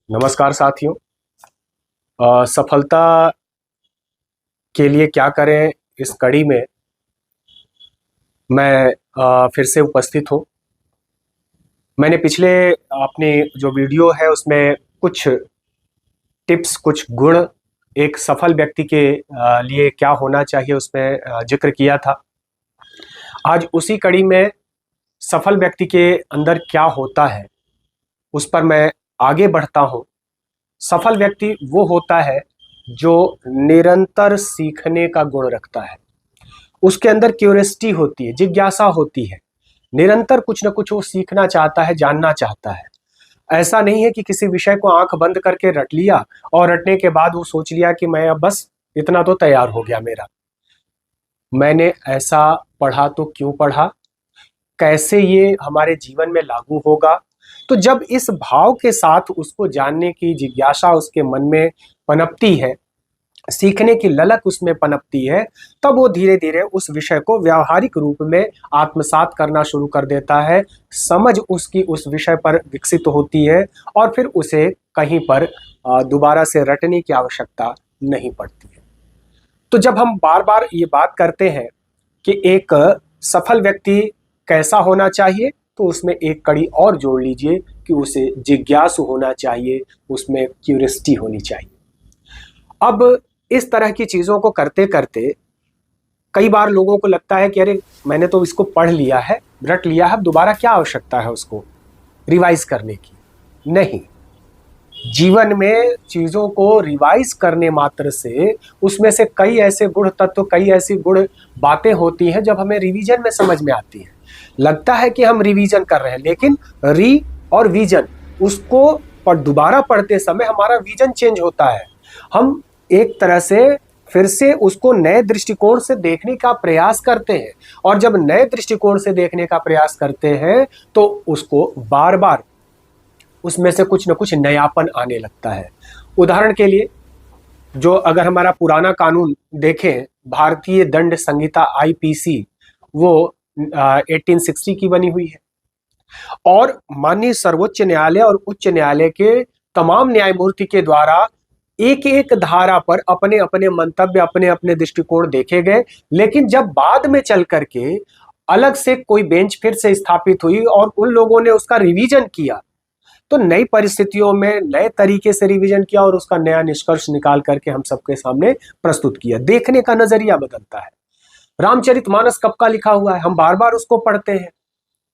नमस्कार साथियों। सफलता के लिए क्या करें इस कड़ी में मैं फिर से उपस्थित हूँ। मैंने पिछले अपने जो वीडियो है उसमें कुछ टिप्स, कुछ गुण एक सफल व्यक्ति के लिए क्या होना चाहिए उसमें जिक्र किया था। आज उसी कड़ी में सफल व्यक्ति के अंदर क्या होता है उस पर मैं आगे बढ़ता हूँ। सफल व्यक्ति वो होता है जो निरंतर सीखने का गुण रखता है। उसके अंदर क्यूरियोसिटी होती है, जिज्ञासा होती है। निरंतर कुछ ना कुछ वो सीखना चाहता है, जानना चाहता है। ऐसा नहीं है कि किसी विषय को आंख बंद करके रट लिया और रटने के बाद वो सोच लिया कि मैं अब बस इतना तो तैयार हो गया मेरा। मैंने ऐसा पढ़ा तो क्यों पढ़ा, कैसे ये हमारे जीवन में लागू होगा। तो जब इस भाव के साथ उसको जानने की जिज्ञासा उसके मन में पनपती है, सीखने की ललक उसमें पनपती है, तब वो धीरे धीरे उस विषय को व्यावहारिक रूप में आत्मसात करना शुरू कर देता है। समझ उसकी उस विषय पर विकसित होती है और फिर उसे कहीं पर दोबारा से रटने की आवश्यकता नहीं पड़ती है। तो जब हम बार बार ये बात करते हैं कि एक सफल व्यक्ति कैसा होना चाहिए, तो उसमें एक कड़ी और जोड़ लीजिए कि उसे जिज्ञासु होना चाहिए, उसमें क्यूरियोसिटी होनी चाहिए। अब इस तरह की चीजों को करते करते कई बार लोगों को लगता है कि अरे मैंने तो इसको पढ़ लिया है, रट लिया है, दोबारा क्या आवश्यकता है उसको रिवाइज करने की। नहीं, जीवन में चीजों को रिवाइज करने मात्र से उसमें से कई ऐसे गुण तत्व, कई ऐसी गुण बातें होती हैं जब हमें रिवीजन में समझ में आती हैं। लगता है कि हम रिवीजन कर रहे हैं, लेकिन री और विजन, उसको पर दोबारा पढ़ते समय हमारा विजन चेंज होता है। हम एक तरह से फिर से उसको नए दृष्टिकोण से देखने का प्रयास करते हैं, और जब नए दृष्टिकोण से देखने का प्रयास करते हैं तो उसको बार बार उसमें से कुछ न कुछ नयापन आने लगता है। उदाहरण के लिए, जो अगर हमारा पुराना कानून देखें, भारतीय दंड संहिता आईपीसी, वो 1860 की बनी हुई है और माननीय सर्वोच्च न्यायालय और उच्च न्यायालय के तमाम न्यायमूर्ति के द्वारा एक एक धारा पर अपने अपने मंतव्य, अपने अपने दृष्टिकोण देखे गए। लेकिन जब बाद में चल करके अलग से कोई बेंच फिर से स्थापित हुई और उन लोगों ने उसका रिवीजन किया, तो नई परिस्थितियों में नए तरीके से रिवीजन किया और उसका नया निष्कर्ष निकाल करके हम सबके सामने प्रस्तुत किया। देखने का नजरिया बदलता है। रामचरितमानस कब का लिखा हुआ है, हम बार बार उसको पढ़ते हैं।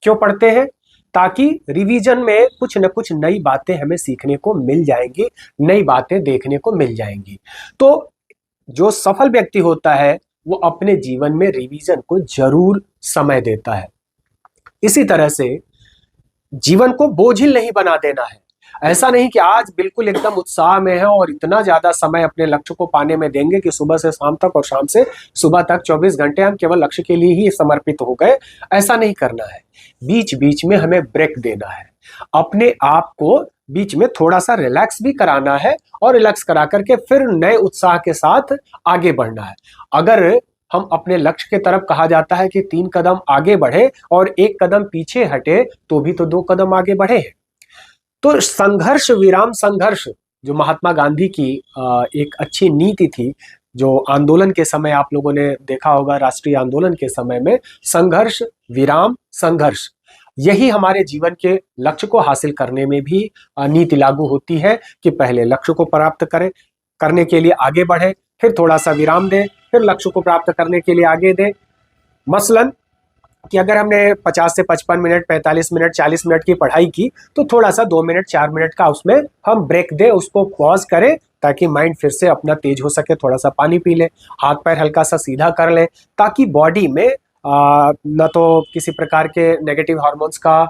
क्यों पढ़ते हैं? ताकि रिवीजन में कुछ न कुछ नई बातें हमें सीखने को मिल जाएंगी, नई बातें देखने को मिल जाएंगी। तो जो सफल व्यक्ति होता है वो अपने जीवन में रिवीजन को जरूर समय देता है। इसी तरह से जीवन को बोझिल नहीं बना देना है। ऐसा नहीं कि आज बिल्कुल एकदम उत्साह में है और इतना ज्यादा समय अपने लक्ष्य को पाने में देंगे कि सुबह से शाम तक और शाम से सुबह तक 24 घंटे हम केवल लक्ष्य के लिए ही समर्पित हो गए। ऐसा नहीं करना है। बीच बीच में हमें ब्रेक देना है, अपने आप को बीच में थोड़ा सा रिलैक्स भी कराना है और रिलैक्स करा करके फिर नए उत्साह के साथ आगे बढ़ना है। अगर हम अपने लक्ष्य के तरफ, कहा जाता है कि 3 कदम आगे बढ़े और 1 कदम पीछे हटे तो भी तो 2 कदम आगे बढ़े हैं। तो संघर्ष विराम संघर्ष, जो महात्मा गांधी की एक अच्छी नीति थी, जो आंदोलन के समय आप लोगों ने देखा होगा, राष्ट्रीय आंदोलन के समय में संघर्ष विराम संघर्ष, यही हमारे जीवन के लक्ष्य को हासिल करने में भी नीति लागू होती है कि पहले लक्ष्य को प्राप्त करें, करने के लिए आगे बढ़े, फिर थोड़ा सा विराम दें, फिर लक्ष्य को प्राप्त करने के लिए आगे दें। मसलन कि अगर हमने 50 से 55 मिनट, 45 मिनट, 40 मिनट की पढ़ाई की, तो थोड़ा सा 2 मिनट 4 मिनट का उसमें हम ब्रेक दें, उसको पॉज करें ताकि माइंड फिर से अपना तेज हो सके। थोड़ा सा पानी पी लें, हाथ पैर हल्का सा सीधा कर लें, ताकि बॉडी में न तो किसी प्रकार के नेगेटिव हार्मोन्स का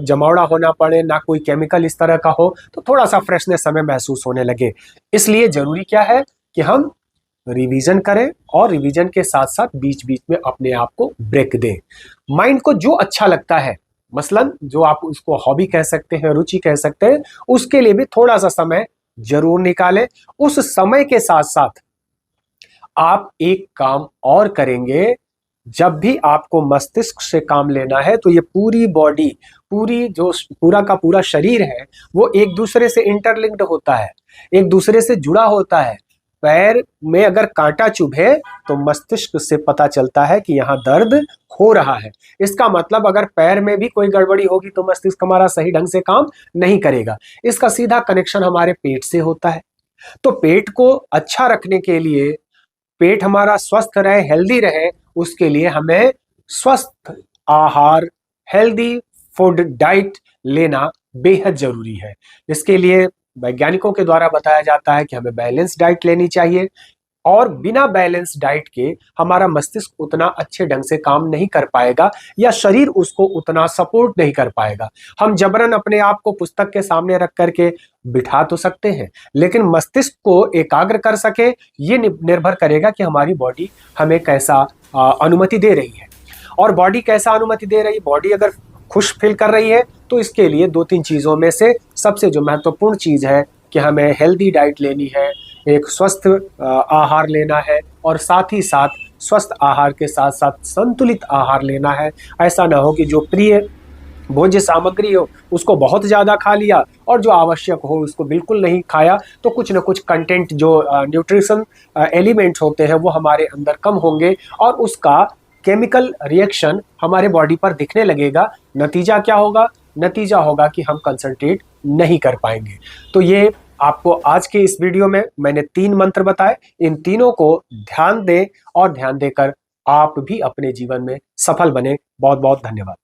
जमावड़ा होना पड़े, ना कोई केमिकल इस तरह का हो, तो थोड़ा सा फ्रेशनेस हमें महसूस होने लगे। इसलिए जरूरी क्या है कि हम रिवीजन करें और रिवीजन के साथ साथ बीच बीच में अपने आप को ब्रेक दें। माइंड को जो अच्छा लगता है, मसलन जो आप उसको हॉबी कह सकते हैं, रुचि कह सकते हैं, उसके लिए भी थोड़ा सा समय जरूर निकालें। उस समय के साथ साथ आप एक काम और करेंगे। जब भी आपको मस्तिष्क से काम लेना है तो ये पूरी बॉडी, पूरी जो पूरा का पूरा शरीर है वो एक दूसरे से इंटरलिंक्ड होता है, एक दूसरे से जुड़ा होता है। पैर में अगर कांटा चुभे तो मस्तिष्क से पता चलता है कि यहाँ दर्द हो रहा है। इसका मतलब अगर पैर में भी कोई गड़बड़ी होगी तो मस्तिष्क हमारा सही ढंग से काम नहीं करेगा। इसका सीधा कनेक्शन हमारे पेट से होता है। तो पेट को अच्छा रखने के लिए, पेट हमारा स्वस्थ रहे, हेल्दी रहे, उसके लिए हमें स्वस्थ आहार, हेल्दी फूड डाइट लेना बेहद जरूरी है। इसके लिए वैज्ञानिकों के द्वारा बताया जाता है कि हमें बैलेंस डाइट लेनी चाहिए, और बिना बैलेंस डाइट के हमारा मस्तिष्क उतना अच्छे ढंग से काम नहीं कर पाएगा या शरीर उसको उतना सपोर्ट नहीं कर पाएगा। हम जबरन अपने आप को पुस्तक के सामने रख करके बिठा तो सकते हैं, लेकिन मस्तिष्क को एकाग्र कर सके ये निर्भर करेगा कि हमारी बॉडी हमें कैसा अनुमति दे रही है। और बॉडी कैसा अनुमति दे रही है, बॉडी अगर खुश फील कर रही है तो इसके लिए 2-3 चीज़ों में से सबसे जो महत्वपूर्ण चीज़ है कि हमें हेल्दी डाइट लेनी है, एक स्वस्थ आहार लेना है, और साथ ही साथ स्वस्थ आहार के साथ साथ संतुलित आहार लेना है। ऐसा ना हो कि जो प्रिय भोज्य सामग्री हो उसको बहुत ज़्यादा खा लिया और जो आवश्यक हो उसको बिल्कुल नहीं खाया, तो कुछ ना कुछ कंटेंट जो न्यूट्रिशन एलिमेंट्स होते हैं वो हमारे अंदर कम होंगे और उसका केमिकल रिएक्शन हमारे बॉडी पर दिखने लगेगा। नतीजा क्या होगा? नतीजा होगा कि हम कंसंट्रेट नहीं कर पाएंगे। तो ये आपको आज के इस वीडियो में मैंने 3 मंत्र बताए, इन तीनों को ध्यान दें और ध्यान देकर आप भी अपने जीवन में सफल बने। बहुत बहुत धन्यवाद।